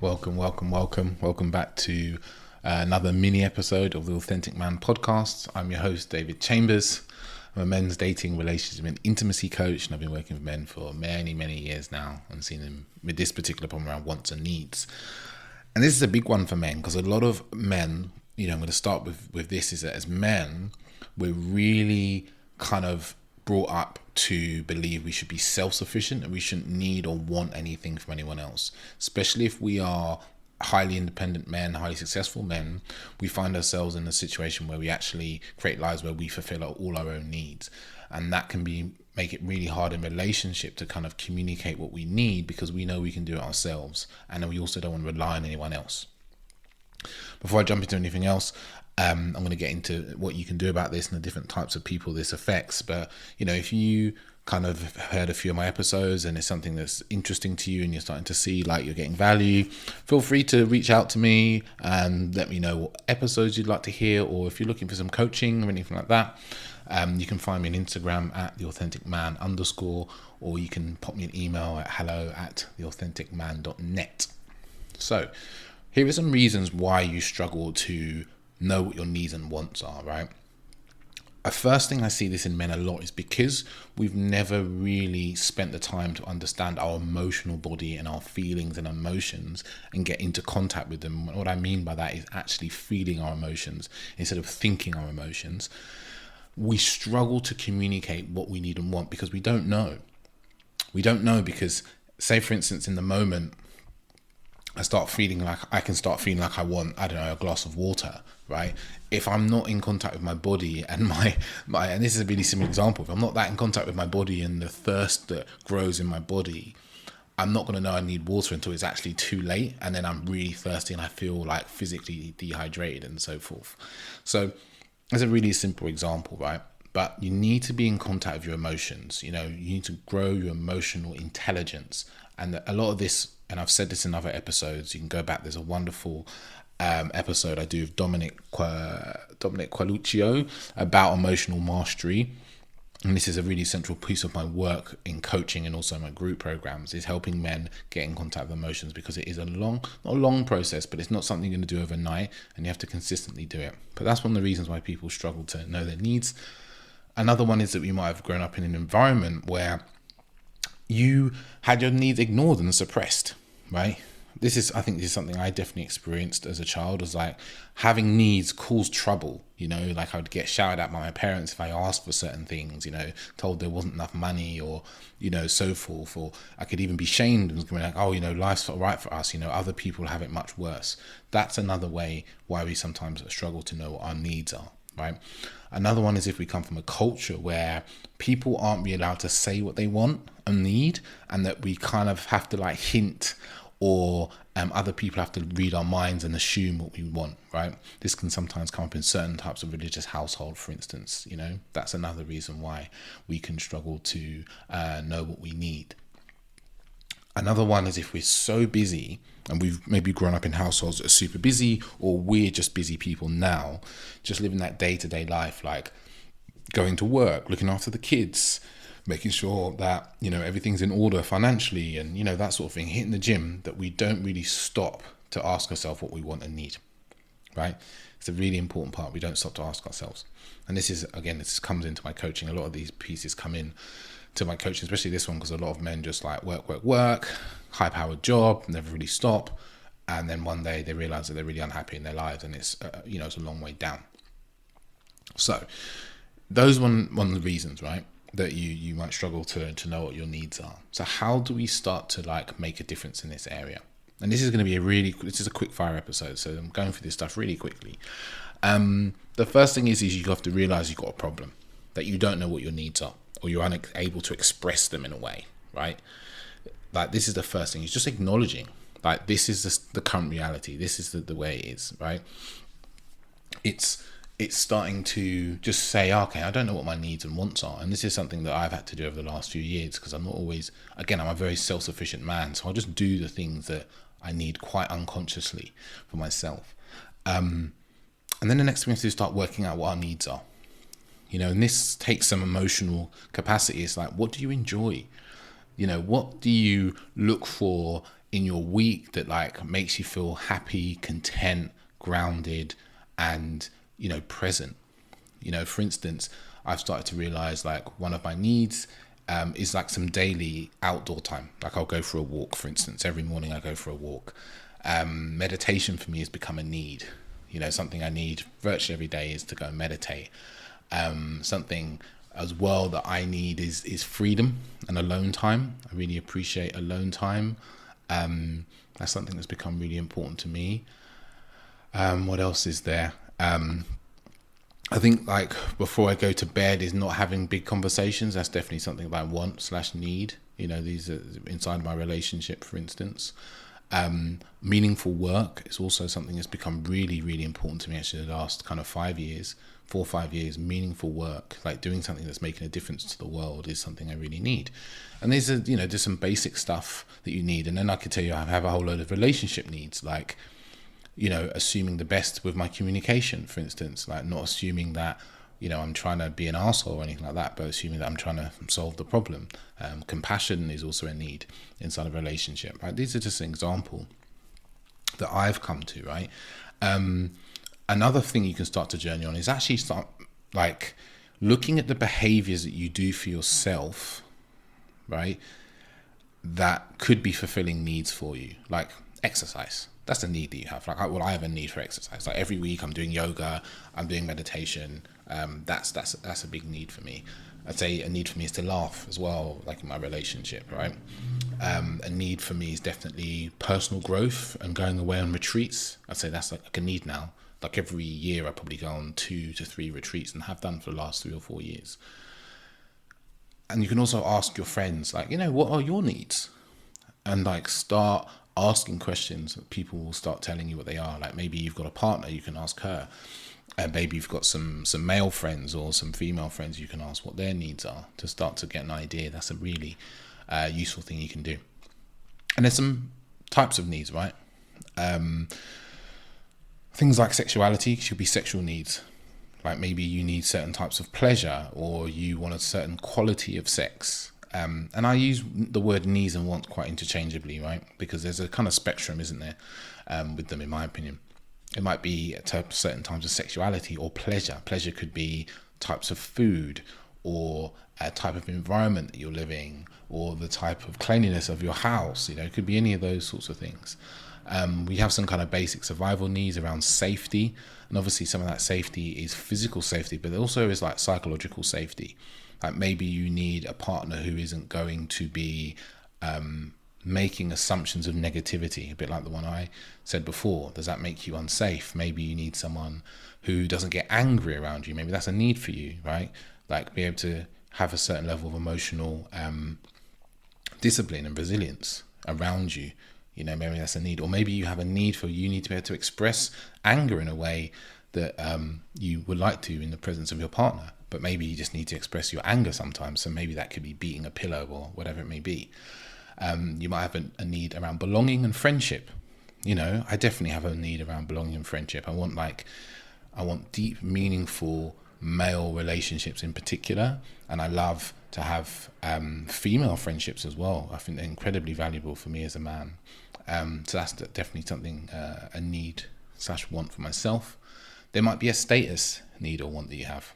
Welcome back to another mini episode of the Authentic Man podcast. I'm your host, David Chambers. I'm a men's dating, relationship, and intimacy coach, and I've been working with men for many, many years now and seen them with this particular problem around wants and needs. And this is a big one for men because a lot of men, I'm going to start with this, is that as men, we're really kind of brought up to believe we should be self-sufficient and we shouldn't need or want anything from anyone else. Especially if we are highly independent men, highly successful men, we find ourselves in a situation where we actually create lives where we fulfill all our own needs. And that can make it really hard in relationship to kind of communicate what we need because we know we can do it ourselves. And then we also don't want to rely on anyone else. Before I jump into anything else, I'm going to get into what you can do about this and the different types of people this affects. But, if you kind of heard a few of my episodes and it's something that's interesting to you and you're starting to see like you're getting value, feel free to reach out to me and let me know what episodes you'd like to hear, or if you're looking for some coaching or anything like that, you can find me on Instagram at @theauthenticman_, or you can pop me an email at hello@theauthenticman.net. So here are some reasons why you struggle to know what your needs and wants are, right? A first thing I see this in men a lot is because we've never really spent the time to understand our emotional body and our feelings and emotions and get into contact with them. What I mean by that is actually feeling our emotions instead of thinking our emotions. We struggle to communicate what we need and want because we don't know. We don't know because, say for instance, in the moment, I can start feeling like I want, a glass of water, right? If I'm not in contact with my body and my and this is a really simple example, if I'm not that in contact with my body and the thirst that grows in my body, I'm not going to know I need water until it's actually too late. And then I'm really thirsty and I feel like physically dehydrated and so forth. So it's a really simple example, right? But you need to be in contact with your emotions. You need to grow your emotional intelligence. And a lot of this, and I've said this in other episodes, you can go back, there's a wonderful episode I do with Dominic Qualuccio about emotional mastery. And this is a really central piece of my work in coaching and also my group programs, is helping men get in contact with emotions, because it is not a long process, but it's not something you're going to do overnight and you have to consistently do it. But that's one of the reasons why people struggle to know their needs. Another one is that we might have grown up in an environment where you had your needs ignored and suppressed, right? I think this is something I definitely experienced as a child, was like having needs caused trouble. Like I would get shouted at by my parents if I asked for certain things, told there wasn't enough money or, so forth. Or I could even be shamed and be like, life's not right for us. Other people have it much worse. That's another way why we sometimes struggle to know what our needs are, right? Another one is if we come from a culture where people aren't really allowed to say what they want and need, and that we kind of have to like hint, or other people have to read our minds and assume what we want, right? This can sometimes come up in certain types of religious household, for instance. That's another reason why we can struggle to know what we need. Another one is if we're so busy, and we've maybe grown up in households that are super busy, or we're just busy people now, just living that day-to-day life, like going to work, looking after the kids, making sure that, everything's in order financially and, that sort of thing, hitting the gym, that we don't really stop to ask ourselves what we want and need, right? It's a really important part. We don't stop to ask ourselves. And this comes into my coaching. A lot of these pieces come in to my coaching, especially this one, because a lot of men just like work, high-powered job, never really stop. And then one day they realize that they're really unhappy in their lives, and it's, it's a long way down. So those one of the reasons, right, that you might struggle to know what your needs are. So how do we start to like make a difference in this area? And this is going to be this is a quick fire episode, so I'm going through this stuff really quickly. The first thing is you have to realize you've got a problem, that you don't know what your needs are, or you're unable to express them in a way, right? Like this is the first thing, it's just acknowledging, like this is the current reality, this is the way it is, right? It's starting to just say, okay, I don't know what my needs and wants are. And this is something that I've had to do over the last few years, because I'm not always, again, I'm a very self-sufficient man. So I'll just do the things that I need quite unconsciously for myself. And then the next thing is to start working out what our needs are. And this takes some emotional capacity. It's like, what do you enjoy? What do you look for in your week that like makes you feel happy, content, grounded, and, you know, present. You know, for instance, I've started to realize like one of my needs is like some daily outdoor time. Like I'll go for a walk, for instance. Every morning I go for a walk. Meditation for me has become a need. You know, something I need virtually every day is to go and meditate. Something as well that I need is freedom and alone time. I really appreciate alone time. That's something that's become really important to me. What else is there? I think like before I go to bed is not having big conversations. That's definitely something that I want/need. You know, these are inside my relationship, for instance. Meaningful work is also something that's become really, really important to me actually the last kind of 4 or 5 years. Meaningful work, like doing something that's making a difference to the world, is something I really need. And these are, you know, there's some basic stuff that you need. And then I could tell you I have a whole load of relationship needs, like, you know, assuming the best with my communication, for instance, like not assuming that, you know, I'm trying to be an arsehole or anything like that, but assuming that I'm trying to solve the problem. Compassion is also a need inside of a relationship, right? These are just an example that I've come to, right? Another thing you can start to journey on is actually start like looking at the behaviors that you do for yourself, right? That could be fulfilling needs for you, like exercise. That's a need that you have. Like, I have a need for exercise. Like every week I'm doing yoga, I'm doing meditation. That's a big need for me. I'd say a need for me is to laugh as well, like in my relationship, right? A need for me is definitely personal growth and going away on retreats. I'd say that's like a need now. Like every year I probably go on 2 to 3 retreats and have done for the last 3 or 4 years. And you can also ask your friends, like, you know, what are your needs? And like start asking questions. People will start telling you what they are. Like maybe you've got a partner, you can ask her. And maybe you've got some male friends or some female friends, you can ask what their needs are to start to get an idea. That's a really useful thing you can do. And there's some types of needs, right? Things like sexuality should be sexual needs. Like maybe you need certain types of pleasure, or you want a certain quality of sex. And I use the word needs and wants quite interchangeably, right? Because there's a kind of spectrum, isn't there, with them, in my opinion. It might be at certain times of sexuality or pleasure. Pleasure could be types of food, or a type of environment that you're living, or the type of cleanliness of your house. You know, it could be any of those sorts of things. We have some kind of basic survival needs around safety. And obviously some of that safety is physical safety, but it also is like psychological safety. Like maybe you need a partner who isn't going to be making assumptions of negativity, a bit like the one I said before. Does that make you unsafe? Maybe you need someone who doesn't get angry around you. Maybe that's a need for you, right? Like be able to have a certain level of emotional discipline and resilience around you. You know, maybe that's a need. Or maybe you have a need for, you need to be able to express anger in a way that you would like to in the presence of your partner. But maybe you just need to express your anger sometimes. So maybe that could be beating a pillow or whatever it may be. You might have a need around belonging and friendship. You know, I definitely have a need around belonging and friendship. I want deep, meaningful male relationships in particular. And I love to have female friendships as well. I think they're incredibly valuable for me as a man. So that's definitely something, a need/want for myself. There might be a status need or want that you have.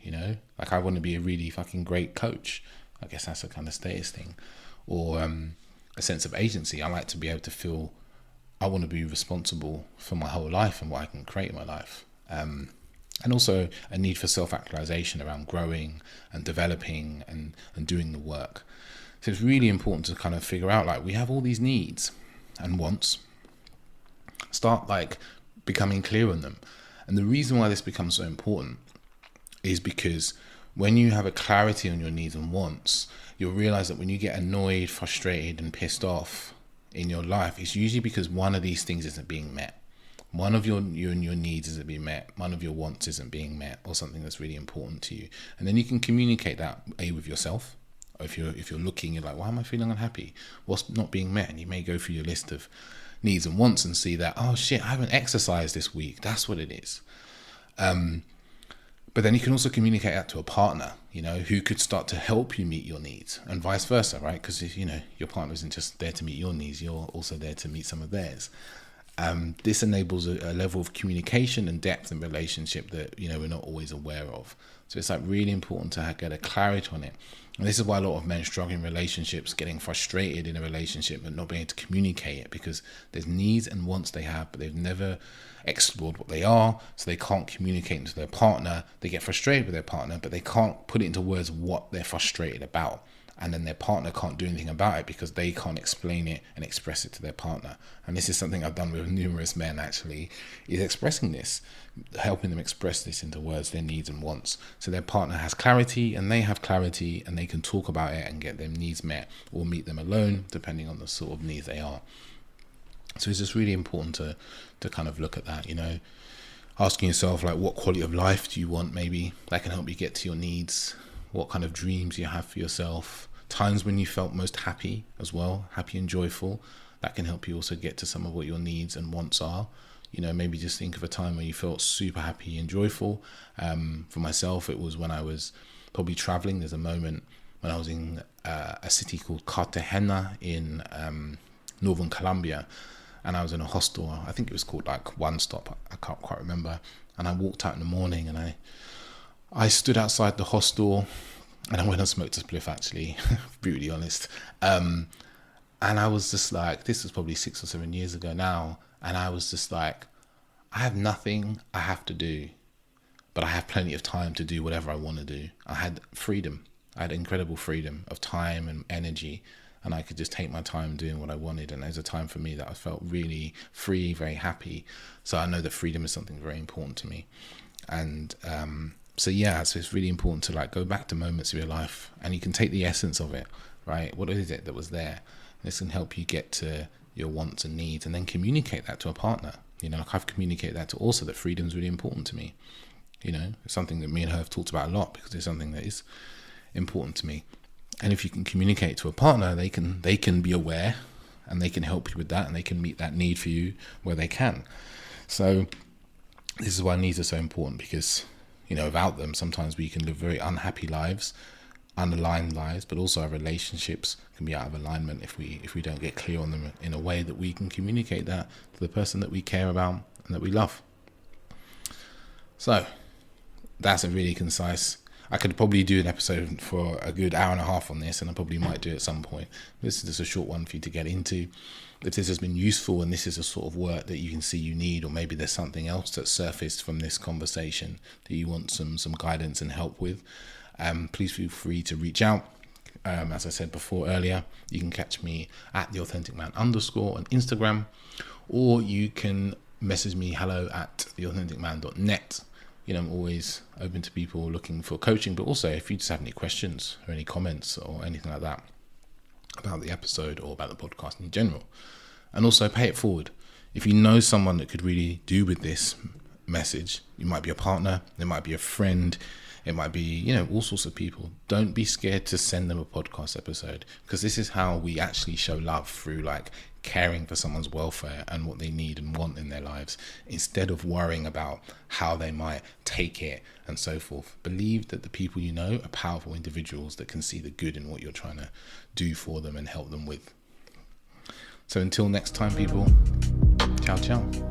You know, like I want to be a really fucking great coach. I guess that's a kind of status thing. Or a sense of agency. I like to be able to feel I want to be responsible for my whole life and what I can create in my life. And also a need for self-actualization around growing and developing and doing the work. So it's really important to kind of figure out, like, we have all these needs and wants. Start like becoming clear on them. And the reason why this becomes so important is because when you have a clarity on your needs and wants, you'll realize that when you get annoyed, frustrated, and pissed off in your life, it's usually because one of these things isn't being met. One of your needs isn't being met. One of your wants isn't being met, or something that's really important to you. And then you can communicate that with yourself. Or if you're looking, you're like, why am I feeling unhappy? What's not being met? And you may go through your list of needs and wants and see that, oh shit, I haven't exercised this week. That's what it is. But then you can also communicate that to a partner. who could start to help you meet your needs, and vice versa, right? Because if your partner isn't just there to meet your needs, you're also there to meet some of theirs. This enables a level of communication and depth in relationship that we're not always aware of. So it's like really important to get a clarity on it. And this is why a lot of men struggle in relationships, getting frustrated in a relationship and not being able to communicate it, because there's needs and wants they have, but they've never explored what they are, so they can't communicate to their partner. They get frustrated with their partner, but they can't put it into words what they're frustrated about. And then their partner can't do anything about it because they can't explain it and express it to their partner. And this is something I've done with numerous men, actually, is expressing this, helping them express this into words, their needs and wants. So their partner has clarity and they have clarity, and they can talk about it and get their needs met, or meet them alone, depending on the sort of needs they are. So it's just really important to kind of look at that, asking yourself, like, what quality of life do you want? Maybe that can help you get to your needs. What kind of dreams you have for yourself, times when you felt most happy as well, happy and joyful. That can help you also get to some of what your needs and wants are. Maybe just think of a time where you felt super happy and joyful. For myself, it was when I was probably traveling. There's a moment when I was in a city called Cartagena in northern Colombia, and I was in a hostel. I think it was called like One Stop. I can't quite remember. And I walked out in the morning, and I stood outside the hostel, and I went and smoked a spliff, actually, brutally honest. And I was just like, this was probably 6 or 7 years ago now. And I was just like, I have nothing I have to do, but I have plenty of time to do whatever I want to do. I had freedom. I had incredible freedom of time and energy, and I could just take my time doing what I wanted. And there's a time for me that I felt really free, very happy. So I know that freedom is something very important to me. And, so it's really important to like go back to moments of your life, and you can take the essence of it, right? What is it that was there? This can help you get to your wants and needs, and then communicate that to a partner. Like I've communicated that to also that freedom is really important to me. It's something that me and her have talked about a lot, because it's something that is important to me. And if you can communicate to a partner, they can be aware, and they can help you with that, and they can meet that need for you where they can. So this is why needs are so important, because without them, sometimes we can live very unhappy lives, unaligned lives, but also our relationships can be out of alignment if we don't get clear on them in a way that we can communicate that to the person that we care about and that we love. So that's a really concise. I could probably do an episode for a good hour and a half on this, and I probably might do it at some point. This is just a short one for you to get into. If this has been useful and this is a sort of work that you can see you need, or maybe there's something else that surfaced from this conversation that you want some guidance and help with, please feel free to reach out. As I said before earlier, you can catch me at @theauthenticman_ on Instagram, or you can message me hello@theauthenticman.net. I'm always open to people looking for coaching, but also if you just have any questions or any comments or anything like that about the episode or about the podcast in general. And also pay it forward. If you know someone that could really do with this message, it might be a partner, it might be a friend, it might be, all sorts of people. Don't be scared to send them a podcast episode, because this is how we actually show love, through like caring for someone's welfare and what they need and want in their lives, instead of worrying about how they might take it and so forth. Believe that the people you know are powerful individuals that can see the good in what you're trying to do for them and help them with. So until next time, people, ciao, ciao.